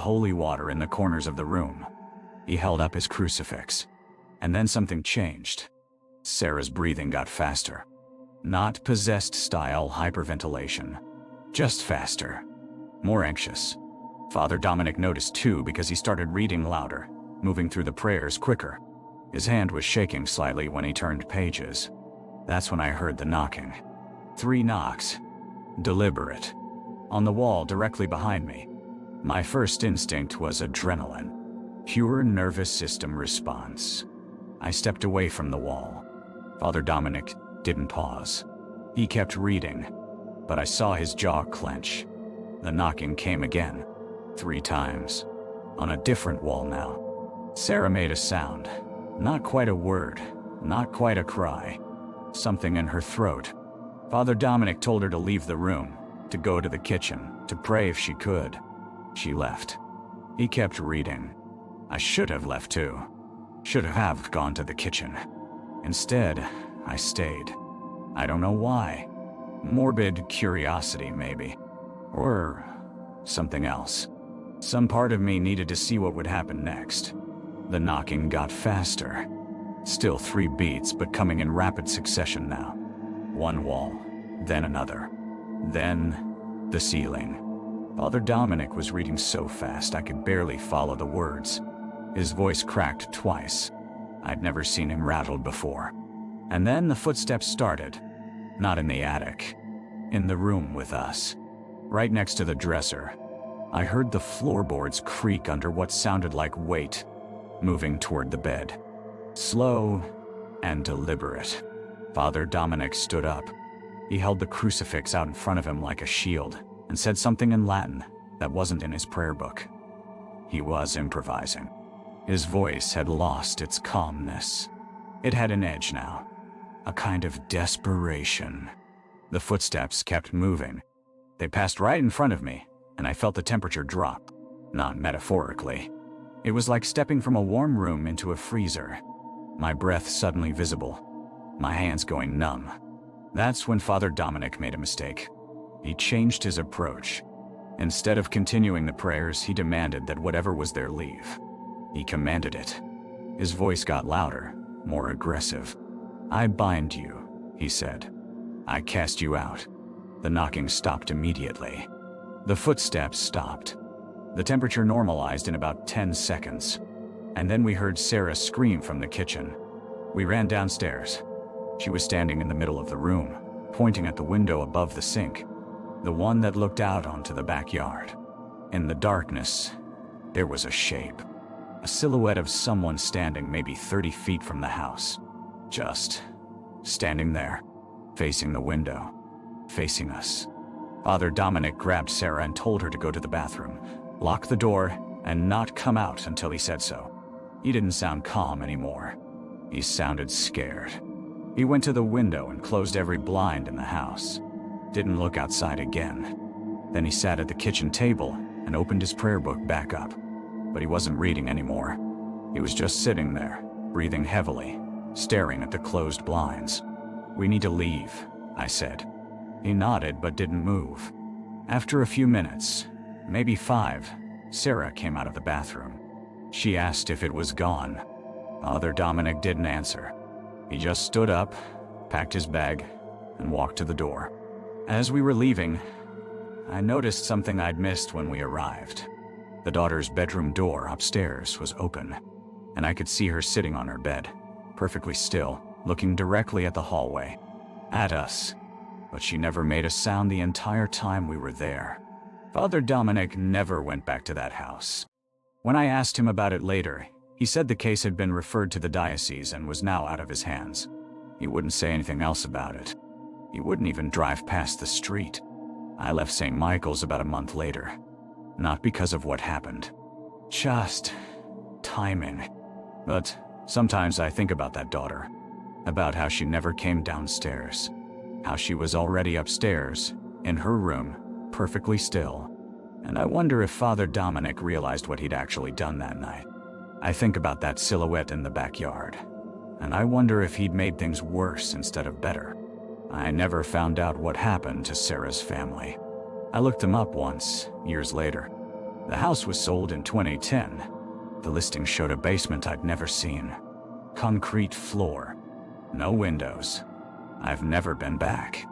holy water in the corners of the room. He held up his crucifix. And then something changed. Sarah's breathing got faster. Not possessed-style hyperventilation. Just faster. More anxious. Father Dominic noticed too because he started reading louder, moving through the prayers quicker. His hand was shaking slightly when he turned pages. That's when I heard the knocking. 3 knocks. Deliberate. On the wall directly behind me. My first instinct was adrenaline. Pure nervous system response. I stepped away from the wall. Father Dominic didn't pause. He kept reading, but I saw his jaw clench. The knocking came again. 3 times. On a different wall now. Sarah made a sound. Not quite a word. Not quite a cry. Something in her throat. Father Dominic told her to leave the room, to go to the kitchen, to pray if she could. She left. He kept reading. I should have left too. Should have gone to the kitchen. Instead, I stayed. I don't know why. Morbid curiosity, maybe. Or something else. Some part of me needed to see what would happen next. The knocking got faster. Still 3 beats, but coming in rapid succession now. 1 wall, then another. Then the ceiling. Father Dominic was reading so fast I could barely follow the words. His voice cracked twice. I'd never seen him rattled before. And then the footsteps started. Not in the attic. In the room with us. Right next to the dresser. I heard the floorboards creak under what sounded like weight, moving toward the bed. Slow and deliberate. Father Dominic stood up. He held the crucifix out in front of him like a shield and said something in Latin that wasn't in his prayer book. He was improvising. His voice had lost its calmness. It had an edge now. A kind of desperation. The footsteps kept moving. They passed right in front of me, and I felt the temperature drop. Not metaphorically. It was like stepping from a warm room into a freezer. My breath suddenly visible. My hands going numb. That's when Father Dominic made a mistake. He changed his approach. Instead of continuing the prayers, he demanded that whatever was there leave. He commanded it. His voice got louder, more aggressive. "I bind you," he said. "I cast you out." The knocking stopped immediately. The footsteps stopped. The temperature normalized in about 10 seconds. And then we heard Sarah scream from the kitchen. We ran downstairs. She was standing in the middle of the room, pointing at the window above the sink, the one that looked out onto the backyard. In the darkness, there was a shape. A silhouette of someone standing maybe 30 feet from the house. Just standing there, facing the window, facing us. Father Dominic grabbed Sarah and told her to go to the bathroom, lock the door, and not come out until he said so. He didn't sound calm anymore. He sounded scared. He went to the window and closed every blind in the house. Didn't look outside again. Then he sat at the kitchen table and opened his prayer book back up. But he wasn't reading anymore. He was just sitting there, breathing heavily, staring at the closed blinds. "We need to leave," I said. He nodded but didn't move. After a few minutes, maybe 5, Sarah came out of the bathroom. She asked if it was gone. Father Dominic didn't answer. He just stood up, packed his bag, and walked to the door. As we were leaving, I noticed something I'd missed when we arrived. The daughter's bedroom door upstairs was open, and I could see her sitting on her bed, perfectly still, looking directly at the hallway. At us. But she never made a sound the entire time we were there. Father Dominic never went back to that house. When I asked him about it later, he said the case had been referred to the diocese and was now out of his hands. He wouldn't say anything else about it. He wouldn't even drive past the street. I left St. Michael's about a month later. Not because of what happened. Just timing. But sometimes I think about that daughter. About how she never came downstairs. How she was already upstairs, in her room, perfectly still. And I wonder if Father Dominic realized what he'd actually done that night. I think about that silhouette in the backyard. And I wonder if he'd made things worse instead of better. I never found out what happened to Sarah's family. I looked them up once, years later. The house was sold in 2010. The listing showed a basement I'd never seen. Concrete floor. No windows. I've never been back.